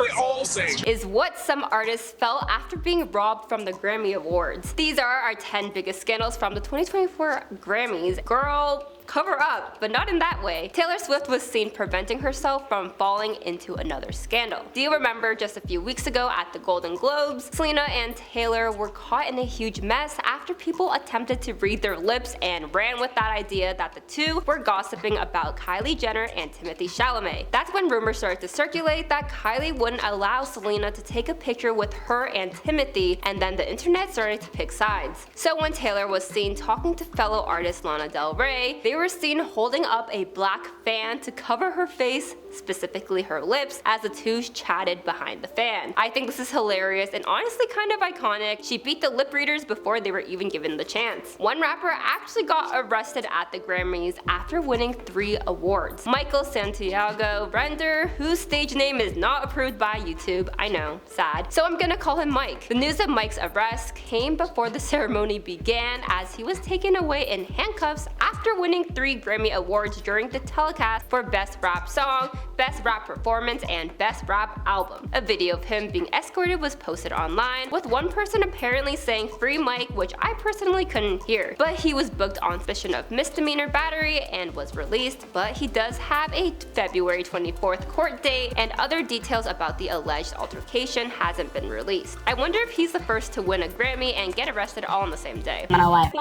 we all say. Is what some artists felt after being robbed from the Grammy Awards. These are our 10 biggest scandals from the 2024 Grammys. Girl, cover up, but not in that way. Taylor Swift was seen preventing herself from falling into another scandal. Do you remember just a few weeks ago at the Golden Globes, Selena and Taylor were caught in a huge mess after people attempted to read their lips and ran with that idea that the two were gossiping about Kylie Jenner and Timothée Chalamet. That's when rumors started to circulate that Kylie wouldn't allow Selena to take a picture with her and Timothée, and then the internet started to pick sides. So when Taylor was seen talking to fellow artist Lana Del Rey, they were seen holding up a black fan to cover her face, specifically her lips, as the two chatted behind the fan. I think this is hilarious and honestly kind of iconic. She beat the lip readers before they were even given the chance. One rapper actually got arrested at the Grammys after winning 3 awards. Michael Santiago Render, whose stage name is not approved by YouTube. I know, sad. So I'm gonna call him Mike. The news of Mike's arrest came before the ceremony began, as he was taken away in handcuffs after winning 3 Grammy Awards during the telecast for Best Rap Song, Best Rap Performance, and Best Rap Album. A video of him being escorted was posted online, with one person apparently saying "Free Mike," which I personally couldn't hear. But he was booked on suspicion of misdemeanor battery and was released, but he does have a February 24th court date, and other details about the alleged altercation hasn't been released. I wonder if he's the first to win a Grammy and get arrested all on the same day. My wife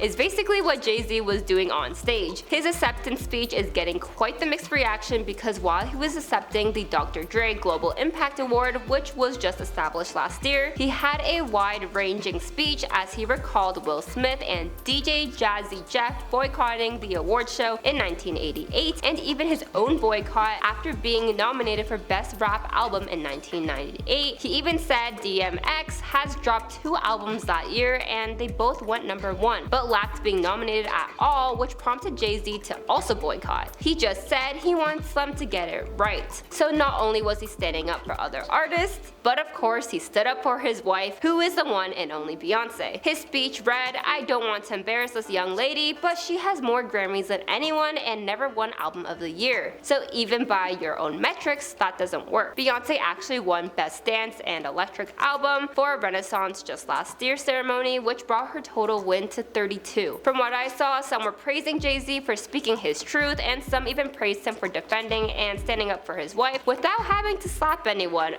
Is basically what Jay-Z was doing on stage. His acceptance speech is getting quite the mixed reaction, because while he was accepting the Dr. Dre Global Impact Award, which was just established last year, he had a wide-ranging speech as he recalled Will Smith and DJ Jazzy Jeff boycotting the award show in 1988, and even his own boycott after being nominated for Best Rap Album in 1998. He even said DMX has dropped 2 albums that year and they both went #1, but lacked being nominated at all, which prompted Jay-Z to also boycott. He just said he wants them to get it right. So not only was he standing up for other artists, but of course he stood up for his wife, who is the one and only Beyonce. His speech read, "I don't want to embarrass this young lady, but she has more Grammys than anyone and never won Album of the Year. So even by your own metrics, that doesn't work." Beyonce actually won Best Dance and Electric Album for Renaissance just last year's ceremony, which brought her total win to 32. From what I saw, some were praising Jay-Z for speaking his truth, and some even praised him for defending and standing up for his wife without having to slap anyone.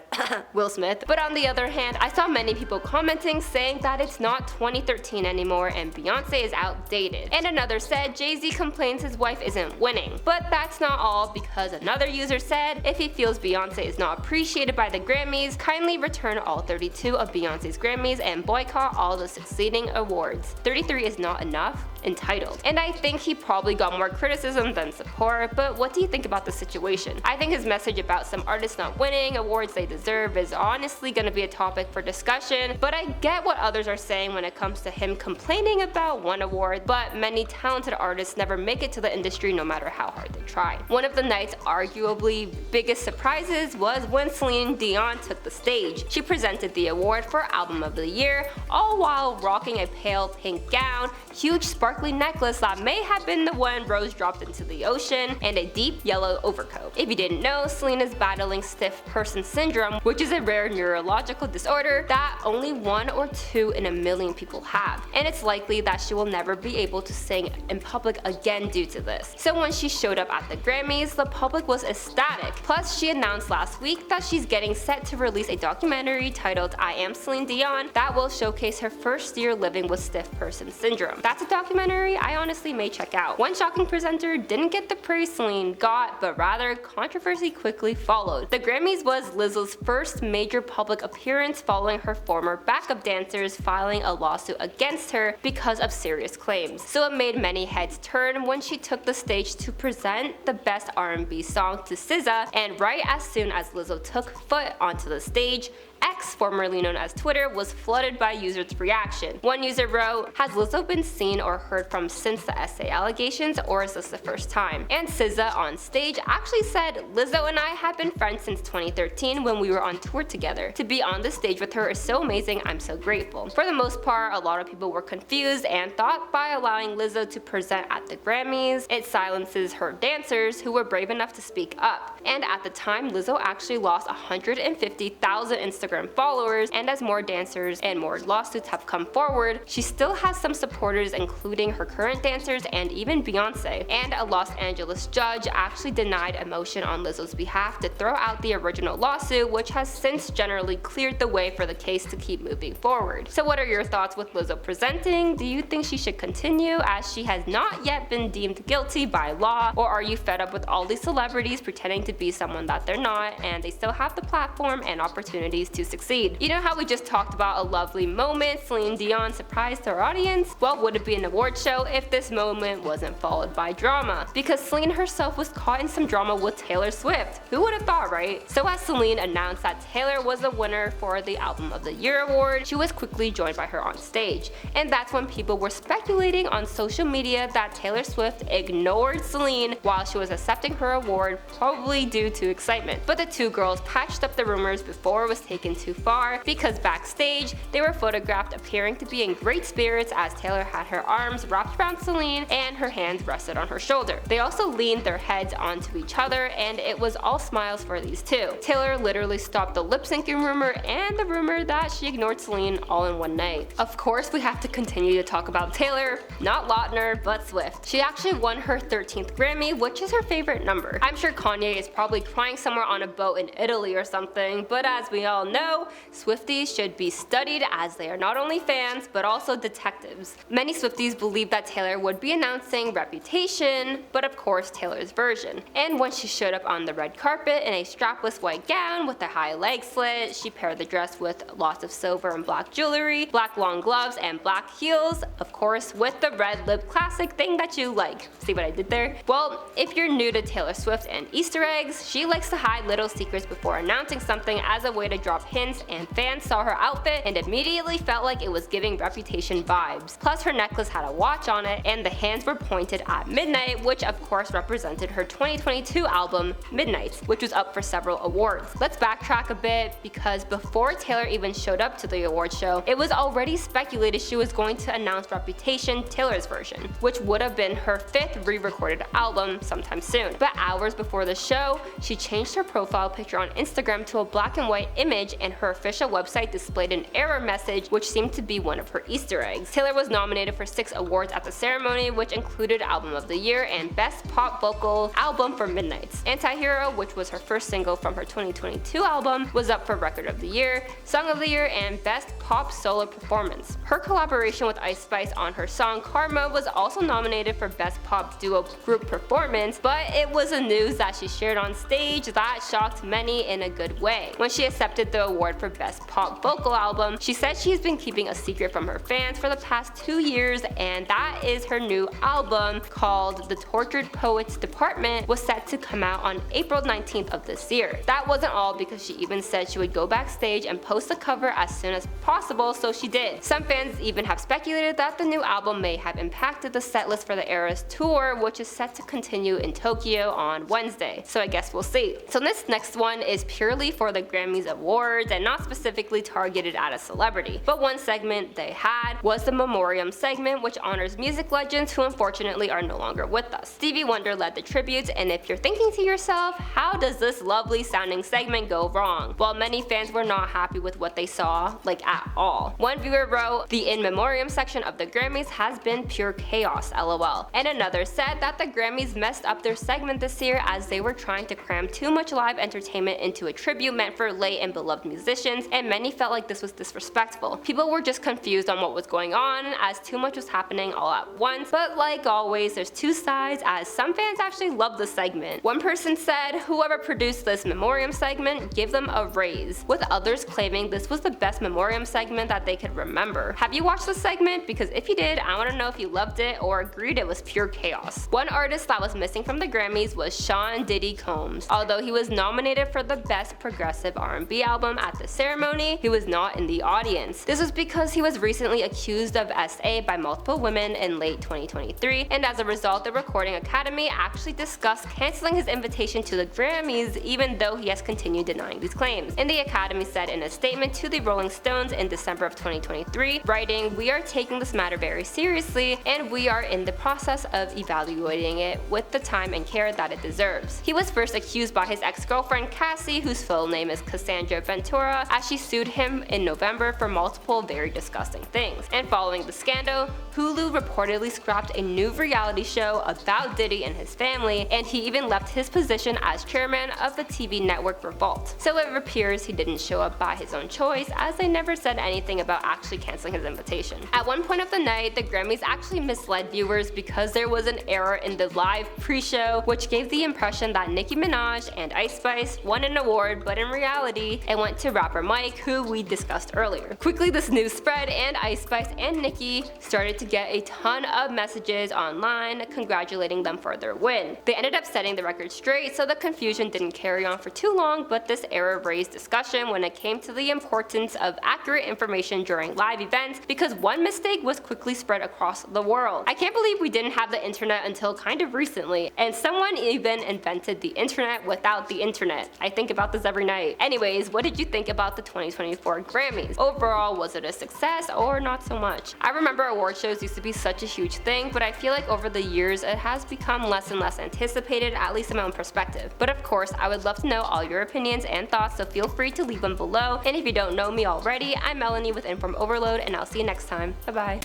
Will Smith. But on the other hand, I saw many people commenting saying that it's not 2013 anymore and Beyonce is outdated. And another said Jay-Z complains his wife isn't winning. But that's not all, because another user said if he feels Beyonce is not appreciated by the Grammys, kindly return all 32 of Beyonce's Grammys and boycott all the succeeding awards. 33 is not enough? Entitled. And I think he probably got more criticism than support, but what do you think about the situation? I think his message about some artists not winning awards they deserve is honestly gonna be a topic for discussion, but I get what others are saying when it comes to him complaining about one award, but many talented artists never make it to the industry no matter how hard they try. One of the night's arguably biggest surprises was when Celine Dion took the stage. She presented the award for Album of the Year, all while rocking a pale pink gown, huge sparkly necklace that may have been the one Rose dropped into the ocean, and a deep yellow overcoat. If you didn't know, Celine is battling stiff person syndrome, which is a rare neurological disorder that only 1 or 2 in a million people have, and it's likely that she will never be able to sing in public again due to this. So when she showed up at the Grammys, the public was ecstatic. Plus, she announced last week that she's getting set to release a documentary titled I Am Celine Dion that will showcase her first year living with stiff person syndrome. That's a documentary I honestly may check out. One shocking presenter didn't get the praise Celine got, but rather controversy quickly followed. The Grammys was Lizzo's first major public appearance following her former backup dancers filing a lawsuit against her because of serious claims. So it made many heads turn when she took the stage to present the Best R&B Song to SZA, and right as soon as Lizzo took foot onto the stage, X, formerly known as Twitter, was flooded by users' reaction. One user wrote, "Has Lizzo been seen or heard from since the essay allegations, or is this the first time?" And SZA on stage actually said, "Lizzo and I have been friends since 2013 when we were on tour together. To be on the stage with her is so amazing, I'm so grateful." For the most part, a lot of people were confused and thought by allowing Lizzo to present at the Grammys, it silences her dancers who were brave enough to speak up. And at the time, Lizzo actually lost 150,000 Instagram followers, and as more dancers and more lawsuits have come forward, she still has some supporters including her current dancers and even Beyonce. And a Los Angeles judge actually denied a motion on Lizzo's behalf to throw out the original lawsuit, which has since generally cleared the way for the case to keep moving forward. So what are your thoughts with Lizzo presenting? Do you think she should continue as she has not yet been deemed guilty by law, or are you fed up with all these celebrities pretending to be someone that they're not and they still have the platform and opportunities to succeed? You know how we just talked about a lovely moment Celine Dion surprised her audience? Well, would it be an award show if this moment wasn't followed by drama? Because Celine herself was caught in some drama with Taylor Swift. Who would have thought, right? So as Celine announced that Taylor was the winner for the Album of the Year award, she was quickly joined by her on stage. And that's when people were speculating on social media that Taylor Swift ignored Celine while she was accepting her award, probably due to excitement. But the two girls patched up the rumors before it was taken too far, because backstage, they were photographed appearing to be in great spirits as Taylor had her arms wrapped around Celine and her hands rested on her shoulder. They also leaned their heads onto each other, and it was all smiles for these two. Taylor literally stopped the lip syncing rumor and the rumor that she ignored Celine all in one night. Of course, we have to continue to talk about Taylor, not Lautner, but Swift. She actually won her 13th Grammy, which is her favorite number. I'm sure Kanye is probably crying somewhere on a boat in Italy or something, but as we all know, Swifties should be studied as they are not only fans, but also detectives. Many Swifties believe that Taylor would be announcing Reputation, but of course Taylor's version. And when she showed up on the red carpet in a strapless white gown with a high leg slit, she paired the dress with lots of silver and black jewelry, black long gloves, and black heels, of course with the red lip classic thing that you like. See what I did there? Well, if you're new to Taylor Swift and Easter eggs, she likes to hide little secrets before announcing something as a way to drop hints, and fans saw her outfit and immediately felt like it was giving Reputation vibes. Plus her necklace had a watch on it, and the hands were pointed at midnight, which of course represented her 2022 album, Midnights, which was up for several awards. Let's backtrack a bit, because before Taylor even showed up to the award show, it was already speculated she was going to announce Reputation, Taylor's version, which would have been her 5th re-recorded album sometime soon. But hours before the show, she changed her profile picture on Instagram to a black and white image, and her official website displayed an error message, which seemed to be one of her Easter eggs. Taylor was nominated for 6 awards at the ceremony, which included Album of the Year and Best Pop Vocal Album for Midnights. Anti-Hero, which was her first single from her 2022 album, was up for Record of the Year, Song of the Year, and Best Pop Solo Performance. Her collaboration with Ice Spice on her song Karma was also nominated for Best Pop Duo Group Performance, but it was a news that she shared on stage that shocked many in a good way. When she accepted the award for Best Pop Vocal Album, she said she's been keeping a secret from her fans for the past 2 years, and that is her new album called The Tortured Poets Department was set to come out on April 19th of this year. That wasn't all, because she even said she would go backstage and post the cover as soon as possible, so she did. Some fans even have speculated that the new album may have impacted the setlist for the Eras tour, which is set to continue in Tokyo on Wednesday, so I guess we'll see. So this next one is purely for the Grammys Awards and not specifically targeted at a celebrity, but one segment they had was the Memoriam segment, which honors music legends who unfortunately are no longer with us. Stevie Wonder led the tributes, and if you're thinking to yourself, how does this lovely sounding segment go wrong? Well, many fans were not happy with what they saw, like at all. One viewer wrote, "The In Memoriam section of the Grammys has been pure chaos, lol." And another said that the Grammys messed up their segment this year as they were trying to cram too much live entertainment into a tribute meant for late and beloved musicians, and many felt like this was disrespectful. People were just confused on what was going on as too much was happening all at once, but like always, there's two sides as some fans actually loved the segment. One person said, "Whoever produced this Memoriam segment, give them a raise," with others claiming this was the best Memoriam segment that they could remember. Have you watched the segment? Because if you did, I want to know if you loved it or agreed it was pure chaos. One artist that was missing from the Grammys was Sean Diddy Combs. Although he was nominated for the Best Progressive R&B Album album at the ceremony, he was not in the audience. This was because he was recently accused of SA by multiple women in late 2023, and as a result, the Recording Academy actually discussed canceling his invitation to the Grammys, even though he has continued denying these claims. And the Academy said in a statement to the Rolling Stones in December of 2023, writing, "We are taking this matter very seriously, and we are in the process of evaluating it with the time and care that it deserves." He was first accused by his ex-girlfriend Cassie, whose full name is Cassandra Ventura, as she sued him in November for multiple very disgusting things. And following the scandal, Hulu reportedly scrapped a new reality show about Diddy and his family, and he even left his position as chairman of the TV network Revolt. So it appears he didn't show up by his own choice, as they never said anything about actually canceling his invitation. At one point of the night, the Grammys actually misled viewers because there was an error in the live pre-show, which gave the impression that Nicki Minaj and Ice Spice won an award, but in reality, it went to rapper Mike, who we discussed earlier. Quickly, this news spread, and Ice Spice and Nicki started to get a ton of messages online congratulating them for their win. They ended up setting the record straight, so the confusion didn't carry on for too long, but this error raised discussion when it came to the importance of accurate information during live events, because one mistake was quickly spread across the world. I can't believe we didn't have the internet until kind of recently, and someone even invented the internet without the internet. I think about this every night. Anyways, what did you think about the 2024 Grammys? Overall, was it a success or not so much? I remember award shows used to be such a huge thing, but I feel like over the years it has become less and less anticipated, at least in my own perspective. But of course, I would love to know all your opinions and thoughts, so feel free to leave them below. And if you don't know me already, I'm Melanie with InformOverload, and I'll see you next time. Bye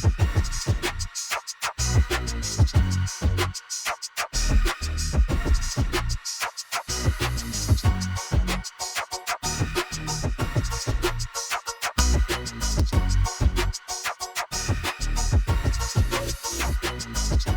bye.